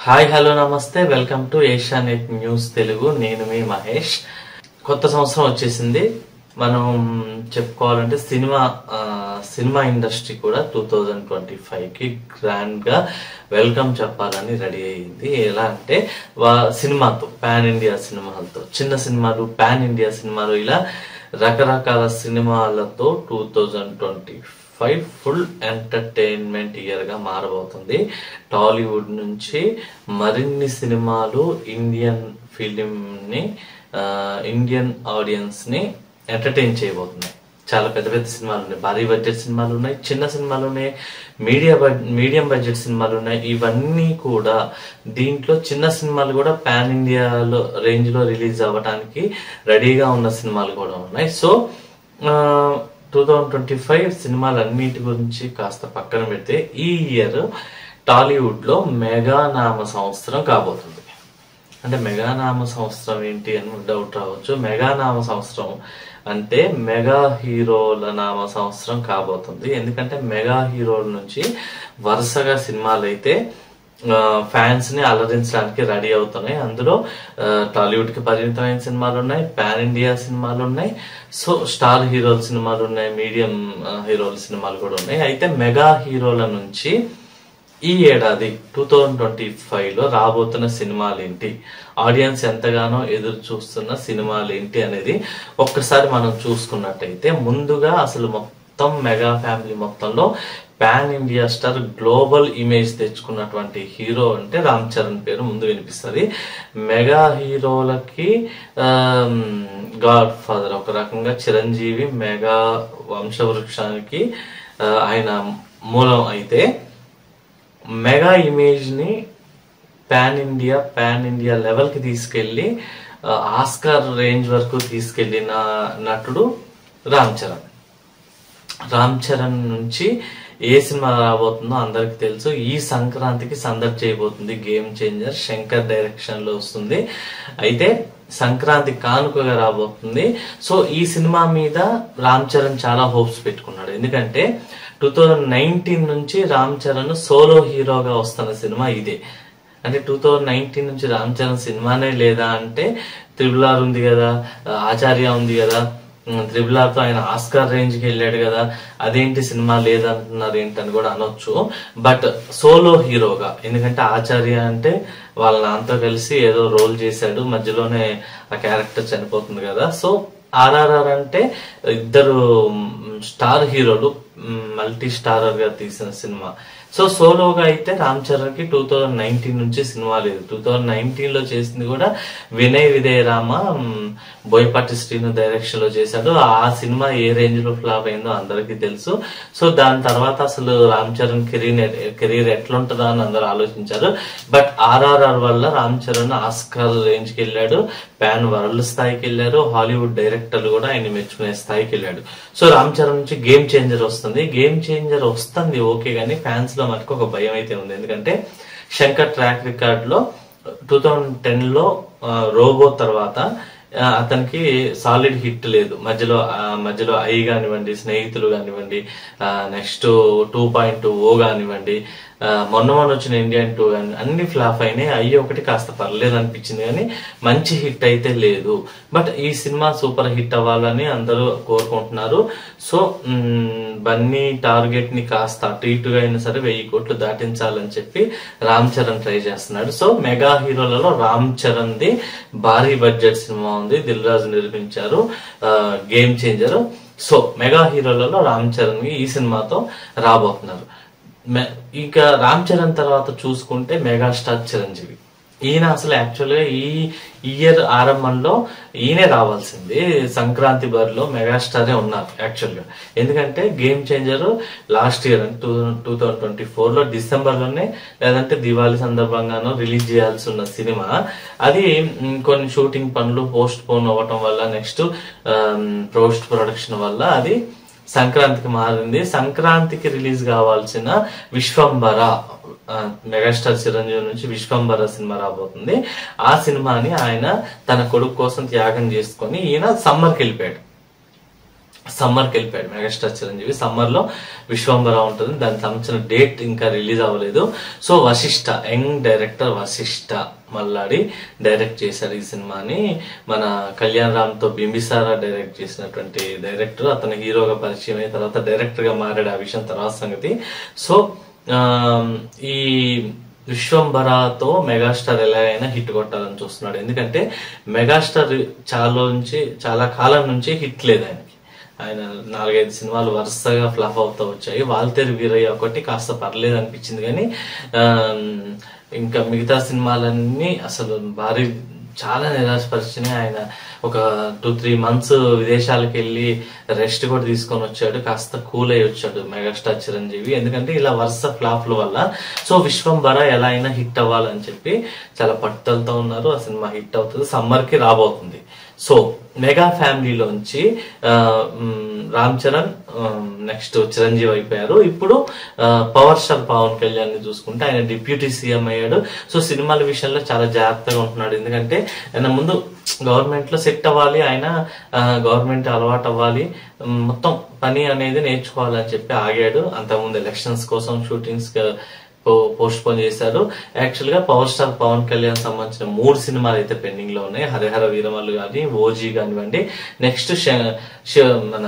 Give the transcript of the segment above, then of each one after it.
Hi hello నమస్తే welcome to Asianet news Telugu. నేను మీ మహేష్. కొత్త సంవత్సరం వచ్చేసింది. మనం చెప్పుకోవాలంటే సినిమా ఇండస్ట్రీ కూడా 2025 కి గ్రాండ్ గా వెల్కమ్ చెప్పాలని రెడీ అయ్యింది. ఎలా అంటే సినిమాతో, పాన్ ఇండియా సినిమాలతో, చిన్న సినిమాలు, పాన్ ఇండియా సినిమాలు, ఇలా రకరకాల సినిమాలతో 2025 ఫుల్ ఎంటర్టైన్మెంట్ ఇయర్ గా మారబోతుంది. టాలీవుడ్ నుంచి మరిన్ని సినిమాలు ఇండియన్ ఆడియన్స్ ని ఎంటర్టైన్ చేయబోతున్నాయి. చాలా పెద్ద పెద్ద సినిమాలు ఉన్నాయి, భారీ బడ్జెట్ సినిమాలు ఉన్నాయి, చిన్న సినిమాలు ఉన్నాయి, మీడియం బడ్జెట్ సినిమాలు ఉన్నాయి. ఇవన్నీ కూడా దీంట్లో చిన్న సినిమాలు కూడా పాన్ ఇండియాలో రేంజ్ లో రిలీజ్ అవ్వడానికి రెడీగా ఉన్న సినిమాలు కూడా ఉన్నాయి. సో 2025 సినిమాలన్నిటి గురించి కాస్త పక్కన పెడితే ఈ ఇయర్ టాలీవుడ్ లో మెగా నామ సంవత్సరం కాబోతుంది. అంటే మెగా నామ సంవత్సరం ఏంటి అని డౌట్ రావచ్చు. మెగా నామ సంవత్సరం అంటే మెగా హీరోల నామ సంవత్సరం కాబోతుంది. ఎందుకంటే మెగా హీరోల నుంచి వరుసగా సినిమాలు అయితే ఫ్యాన్స్ ని అలరించడానికి రెడీ అవుతున్నాయి. అందులో టాలీవుడ్ కి పరిమితమైన సినిమాలు ఉన్నాయి, పాన్ ఇండియా సినిమాలు ఉన్నాయి, సో స్టార్ హీరోల సినిమాలు ఉన్నాయి, మీడియం హీరోల సినిమాలు కూడా ఉన్నాయి. అయితే మెగా హీరోల నుంచి ఈ ఏడాది 2025 లో రాబోతున్న సినిమాలు ఏంటి, ఆడియన్స్ ఎంతగానో ఎదురు చూస్తున్న సినిమాలు ఏంటి అనేది ఒక్కసారి మనం చూసుకున్నట్టయితే, ముందుగా అసలు మొత్తం మెగా ఫ్యామిలీ మొత్తంలో pan India star, global image తెచ్చుకున్నటువంటి హీరో అంటే రామ్ చరణ్ పేరు ముందు వినిపిస్తుంది. మెగా హీరోలకి గాడ్ ఫాదర్, ఒక రకంగా చిరంజీవి మెగా వంశవృక్షానికి ఆయన మూలం. అయితే మెగా ఇమేజ్ ని పాన్ ఇండియా లెవెల్ కి తీసుకెళ్లి ఆస్కార్ రేంజ్ వరకు తీసుకెళ్లిన నటుడు రామ్ చరణ్ నుంచి ఏ సినిమా రాబోతుందో అందరికి తెలుసు. ఈ సంక్రాంతికి సందడి చేయబోతుంది గేమ్ చేంజర్, శంకర్ డైరెక్షన్ లో వస్తుంది. అయితే సంక్రాంతి కానుకగా రాబోతుంది. సో ఈ సినిమా మీద రామ్ చరణ్ చాలా హోప్స్ పెట్టుకున్నాడు. ఎందుకంటే 2019 నుంచి రామ్ చరణ్ సోలో హీరోగా వస్తున్న సినిమా ఇదే. అంటే 2019 నుంచి రామ్ చరణ్ సినిమానే లేదా అంటే RRR ఉంది కదా, ఆచార్య ఉంది కదా, RRR తో ఆయన ఆస్కార్ రేంజ్ కి వెళ్ళాడు కదా, అదేంటి సినిమా లేదంటున్నారు ఏంటని కూడా అనొచ్చు. బట్ సోలో హీరోగా, ఎందుకంటే ఆచార్య అంటే వాళ్ళ నాన్నతో కలిసి ఏదో రోల్ చేశాడు, మధ్యలోనే ఆ క్యారెక్టర్ చనిపోతుంది కదా. సో RRR అంటే ఇద్దరు స్టార్ హీరోలు మల్టీ స్టారర్ గా తీసిన సినిమా. సో సోలోగా అయితే రామ్ చరణ్ కి 2019 నుంచి సినిమా లేదు. 2019 లో చేసింది కూడా వినయ్ విజయ రామ, బోయపాటి శ్రీను డైరెక్షన్ లో చేశాడు. ఆ సినిమా ఏ రేంజ్ లో ఫ్లాప్ అయిందో అందరికీ తెలుసు. సో దాని తర్వాత అసలు రామ్ చరణ్ కెరీర్ ఎట్లుంటుందా అని అందరూ ఆలోచించారు. బట్ RRR వల్ల రామ్ చరణ్ ఆస్కార్ రేంజ్ కి వెళ్ళాడు, పాన్ వరల్డ్ స్థాయికి వెళ్ళారు, హాలీవుడ్ డైరెక్టర్లు కూడా ఆయన మెచ్చుకునే స్థాయికి వెళ్ళాడు. సో రామ్ చరణ్ నుంచి గేమ్ చేంజర్ వస్తుంది. గేమ్ చేంజర్ వస్తుంది ఓకే, కానీ ఫ్యాన్స్ లో మటుకు ఒక భయం అయితే ఉంది. ఎందుకంటే శంకర్ ట్రాక్ రికార్డ్ లో 2010 లో రోబో తర్వాత అతనికి సాలిడ్ హిట్ లేదు. మధ్యలో ఐ కానివ్వండి, స్నేహితులు కానివ్వండి, నెక్స్ట్ 2.0 కానివ్వండి, మొన్న వచ్చిన ఇండియన్ 2 కానీ అన్ని ఫ్లాప్ అయినాయి. ఐ ఒకటి కాస్త పర్లేదు అనిపించింది, కానీ మంచి హిట్ అయితే లేదు. బట్ ఈ సినిమా సూపర్ హిట్ అవ్వాలని అందరూ కోరుకుంటున్నారు. సో బన్నీ టార్గెట్ ని కాస్త అటు ఇటుగా అయినా సరే 1000 కోట్లు దాటించాలని చెప్పి రామ్ చరణ్ ట్రై చేస్తున్నాడు. సో మెగా హీరోలలో రామ్ చరణ్ ది భారీ బడ్జెట్ సినిమా ఉంది, దిల్ రాజు నిర్మించారు, గేమ్ చేంజర్. సో మెగా హీరోలలో రామ్ చరణ్ ఈ సినిమాతో రాబోతున్నారు. ఇక రామ్ చరణ్ తర్వాత చూసుకుంటే మెగాస్టార్ చిరంజీవి. ఈయన అసలు యాక్చువల్గా ఈ ఇయర్ ఆరంభంలో ఈయనే రావాల్సింది. సంక్రాంతి బరిలో మెగాస్టారే ఉన్నారు యాక్చువల్గా. ఎందుకంటే గేమ్ చేంజర్ లాస్ట్ ఇయర్ 2024 లో డిసెంబర్ లోనే, లేదంటే దివాళీ సందర్భంగానో రిలీజ్ చేయాల్సి ఉన్న సినిమా. అది కొన్ని షూటింగ్ పనులు పోస్ట్ పోన్ అవ్వటం వల్ల, నెక్స్ట్ పోస్ట్ ప్రొడక్షన్ వల్ల అది సంక్రాంతికి మారింది. సంక్రాంతికి రిలీజ్ కావాల్సిన విశ్వంబర, మెగాస్టార్ చిరంజీవి నుంచి విశ్వంబర సినిమా రాబోతుంది. ఆ సినిమాని ఆయన తన కొడుకు కోసం త్యాగం చేసుకొని ఈయన సమ్మర్కి వెళ్ళిపోయాడు. సమ్మర్కి వెళ్ళిపోయాడు మెగాస్టార్ చిరంజీవి. సమ్మర్ లో విశ్వంబర ఉంటుంది, దానికి సంబంధించిన డేట్ ఇంకా రిలీజ్ అవ్వలేదు. So Vassishta, young director Vassishta Mallidi direct చేశాడు ఈ సినిమాని. మన కళ్యాణ్ రామ్ తో బింబిసారా డైరెక్ట్ చేసినటువంటి డైరెక్టర్. అతను హీరోగా పరిచయం అయిన తర్వాత డైరెక్టర్ గా మారాడు, ఆ విషయం తర్వాత సంగతి. సో ఈ విశ్వంబరాతో మెగాస్టార్ ఎలాగైనా హిట్ కొట్టాలని చూస్తున్నాడు. ఎందుకంటే మెగాస్టార్ చాలా కాలం నుంచి హిట్ లేదు ఆయనకి. ఆయన 4-5 సినిమాలు వరుసగా ఫ్లాప్ అవుతూ వచ్చాయి. వాల్తేరు వీరయ్య ఒకటి కాస్త పర్లేదు అనిపించింది, కానీ ఇంకా మిగతా సినిమాలన్నీ అసలు చాలా నిరాశపరిచినాయి. ఆయన ఒక 2-3 months విదేశాలకు వెళ్ళి రెస్ట్ కూడా తీసుకొని వచ్చాడు, కాస్త కూల్ అయ్యి వచ్చాడు మెగాస్టార్ చిరంజీవి. ఎందుకంటే ఇలా వరుస ఫ్లాప్ల వల్ల. సో విశ్వంబర ఎలా అయినా హిట్ అవ్వాలని చెప్పి చాలా పట్టుదలతో ఉన్నారు. ఆ సినిమా హిట్ అవుతుంది, సమ్మర్ కి రాబోతుంది. సో మెగా ఫ్యామిలీలోంచి రామ్ చరణ్ నెక్స్ట్ చిరంజీవి అయిపోయారు. ఇప్పుడు పవర్ స్టార్ పవన్ కళ్యాణ్ ని చూసుకుంటే ఆయన డిప్యూటీ సీఎం అయ్యాడు. సో సినిమాల విషయంలో చాలా జాగ్రత్తగా ఉంటున్నాడు. ఎందుకంటే ఆయన ముందు గవర్నమెంట్ లో సెట్ అవ్వాలి, ఆయన గవర్నమెంట్ అలవాటు అవ్వాలి, మొత్తం పని అనేది నేర్చుకోవాలని చెప్పి ఆగాడు. అంతకుముందు ఎలక్షన్స్ కోసం షూటింగ్స్ పోస్ట్ పోన్ చేశారు. యాక్చువల్ గా పవర్ స్టార్ పవన్ కళ్యాణ్ సంబంధించిన 3 సినిమాలు అయితే పెండింగ్ లో ఉన్నాయి. హరిహర వీరమల్లు కానీ, ఓజీ కానివ్వండి, నెక్స్ట్ మన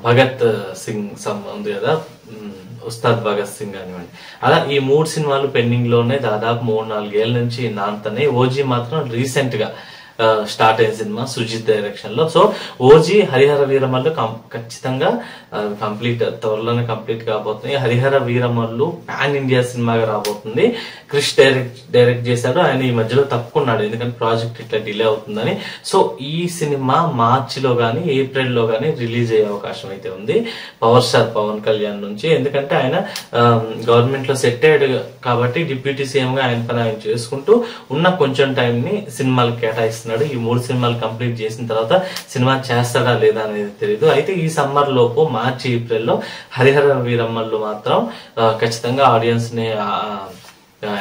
భగత్ సింగ్ ఉంది కదా, ఉస్తాద్ భగత్ సింగ్ కానివ్వండి. అలా ఈ 3 సినిమాలు పెండింగ్ లో ఉన్నాయి. దాదాపు 3-4 ఏళ్ల నుంచి నాంతనే. ఓజీ మాత్రం రీసెంట్ గా స్టార్ట్ అయిన సినిమా సుజిత్ డైరెక్షన్ లో. సో ఓజీ, హరిహర వీరమల్లు ఖచ్చితంగా త్వరలోనే కంప్లీట్ కాబోతున్నాయి. హరిహర వీరమల్లు పాన్ ఇండియా సినిమాగా రాబోతుంది. క్రిష్ డైరెక్ట్ చేశాడు. ఆయన ఈ మధ్యలో తప్పుకున్నాడు, ఎందుకంటే ప్రాజెక్ట్ ఇట్లా డిలే అవుతుందని. సో ఈ సినిమా మార్చిలో గానీ ఏప్రిల్లో గానీ రిలీజ్ అయ్యే అవకాశం అయితే ఉంది పవర్ స్టార్ పవన్ కళ్యాణ్ నుంచి. ఎందుకంటే ఆయన గవర్నమెంట్ లో సెట్ అయ్యాడు కాబట్టి డిప్యూటీ సీఎం గా ఆయన పని ఆయన చేసుకుంటూ ఉన్న కొంచెం టైం ని సినిమాలకు కేటాయిస్తున్నాడు. ఈ 3 సినిమాలు కంప్లీట్ చేసిన తర్వాత సినిమా చేస్తాడా లేదా అనేది తెలియదు. అయితే ఈ సమ్మర్ లోపు మార్చి ఏప్రిల్లో హరిహర వీరమ్మలు మాత్రం ఖచ్చితంగా ఆడియన్స్ ని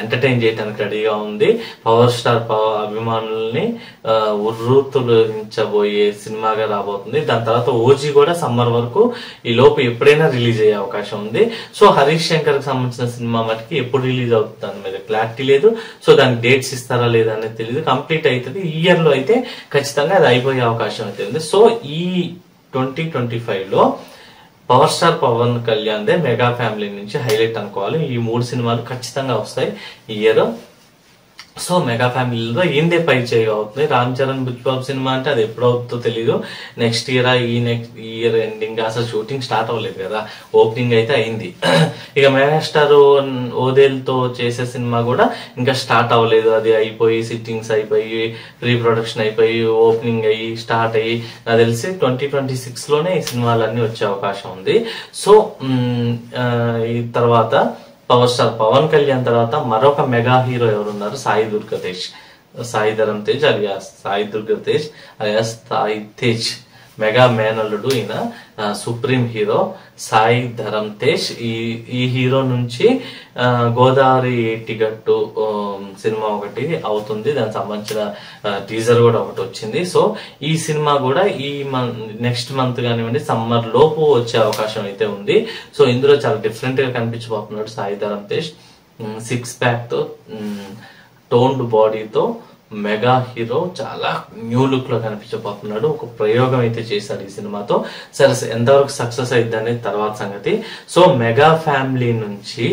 ఎంటర్టైన్ చేయడానికి రెడీగా ఉంది. పవర్ స్టార్ అభిమానుల్ని ఉర్రూతులించబోయే సినిమాగా రాబోతుంది. దాని తర్వాత ఓజీ కూడా సమ్మర్ వరకు ఈ లోపు ఎప్పుడైనా రిలీజ్ అయ్యే అవకాశం ఉంది. సో హరీష్ శంకర్ కి సంబంధించిన సినిమా మటుకి ఎప్పుడు రిలీజ్ అవుతుంది దాని మీద క్లారిటీ లేదు. సో దానికి డేట్స్ ఇస్తారా లేదా అనేది తెలియదు. కంప్లీట్ అవుతుంది ఈ ఇయర్ లో, అయితే ఖచ్చితంగా అది అయిపోయే అవకాశం అయితే ఉంది. సో ఈ 2025 లో పవర్ స్టార్ పవన్ కళ్యాణ్ దే మెగా ఫ్యామిలీ నుంచి హైలైట్ అనుకోవాలి. ఈ 3 సినిమాలు ఖచ్చితంగా వస్తాయి ఈ ఇయర్. సో మెగా ఫ్యామిలీలో ఏందే పై చేయగా అవుతుంది. రామ్ చరణ్ బుజ్బాబు సినిమా అంటే అది ఎప్పుడు అవుతుందో తెలీదు. నెక్స్ట్ ఇయర్ ఎండింగ్ అసలు షూటింగ్ స్టార్ట్ అవ్వలేదు కదా, ఓపెనింగ్ అయితే అయింది. ఇక మెగాస్టార్ ఓదేల్తో చేసే సినిమా కూడా ఇంకా స్టార్ట్ అవ్వలేదు. అది అయిపోయి సిట్టింగ్స్ అయిపోయి ప్రీ ప్రొడక్షన్ అయిపోయి ఓపెనింగ్ అయ్యి స్టార్ట్ అయ్యి నాకు తెలిసి 2026 లోనే ఈ సినిమాలన్నీ వచ్చే అవకాశం ఉంది. సో ఈ తర్వాత పవర్ స్టార్ పవన్ కళ్యాణ్ తర్వాత మరొక మెగా హీరో ఎవరున్నారు, సాయి ధరమ్ తేజ్ అలియాస్ సాయి తేజ్. మెగా మేనల్లుడు ఈయన, సుప్రీం హీరో సాయి ధరమ్ తేజ్. ఈ హీరో నుంచి గోదావరి ఏటిగట్టు సినిమా ఒకటి అవుతుంది, దానికి సంబంధించిన టీజర్ కూడా ఒకటి వచ్చింది. సో ఈ సినిమా కూడా ఈ నెక్స్ట్ మంత్ కానివ్వండి సమ్మర్ లోపు వచ్చే అవకాశం అయితే ఉంది. సో ఇందులో చాలా డిఫరెంట్ గా కనిపించబోతున్నాడు సాయి ధరమ్ తేజ్. 6 ప్యాక్ తో, టోన్డ్ బాడీతో మెగా హీరో చాలా న్యూ లుక్ లో కనిపించబోతున్నాడు. ఒక ప్రయోగం అయితే చేశాడు ఈ సినిమాతో. సరే ఎంతవరకు సక్సెస్ అయింది అనేది తర్వాత సంగతి. సో మెగా ఫ్యామిలీ నుంచి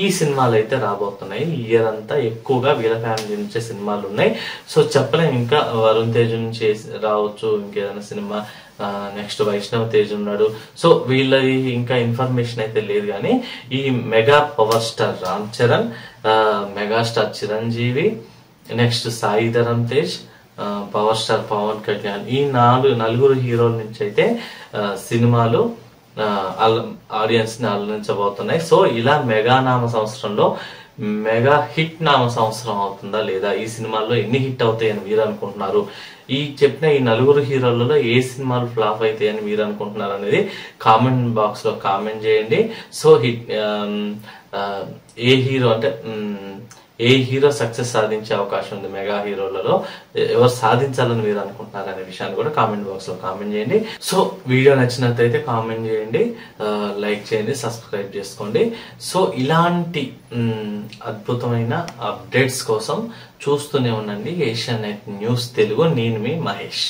ఈ సినిమాలు అయితే రాబోతున్నాయి. ఈ ఇయర్ అంతా ఎక్కువగా వీళ్ళ ఫ్యామిలీ నుంచే సినిమాలు ఉన్నాయి. సో చెప్పలేం, ఇంకా వరుణ్ తేజ్ నుంచి రావచ్చు, ఇంకేదైనా సినిమా, నెక్స్ట్ వైష్ణవ్ తేజ్ ఉన్నాడు. సో వీళ్ళది ఇంకా ఇన్ఫర్మేషన్ అయితే లేదు. కానీ ఈ mega power star Ram Charan, megastar Chiranjeevi, next Sai Dharam Tej, power star Pawan Kalyan, ఈ నలుగురు హీరోల నుంచి అయితే సినిమాలు ఆడియన్స్ ని అలరించబోతున్నాయి. సో ఇలా మెగా నామ సంవత్సరంలో మెగా హిట్ నామ సంవత్సరం అవుతుందా లేదా, ఈ సినిమాల్లో ఎన్ని హిట్ అవుతాయని మీరు అనుకుంటున్నారు, ఈ చెప్పిన ఈ నలుగురు హీరోలలో ఏ సినిమాలు ఫ్లాప్ అవుతాయని మీరు అనుకుంటున్నారు అనేది కామెంట్ బాక్స్ లో కామెంట్ చేయండి. సో హిట్ ఏ హీరో అంటే ఏ హీరో సక్సెస్ సాధించే అవకాశం ఉంది మెగా హీరోలలో, ఎవరు సాధించాలని మీరు అనుకుంటున్నారు అనే విషయాన్ని కూడా కామెంట్ బాక్స్ లో కామెంట్ చేయండి. సో వీడియో నచ్చినట్లయితే కామెంట్ చేయండి, లైక్ చేయండి, సబ్స్క్రైబ్ చేసుకోండి. సో ఇలాంటి అద్భుతమైన అప్డేట్స్ కోసం చూస్తూనే ఉండండి ఏషియన్ నెట్ న్యూస్ తెలుగు. నేను మీ మహేష్.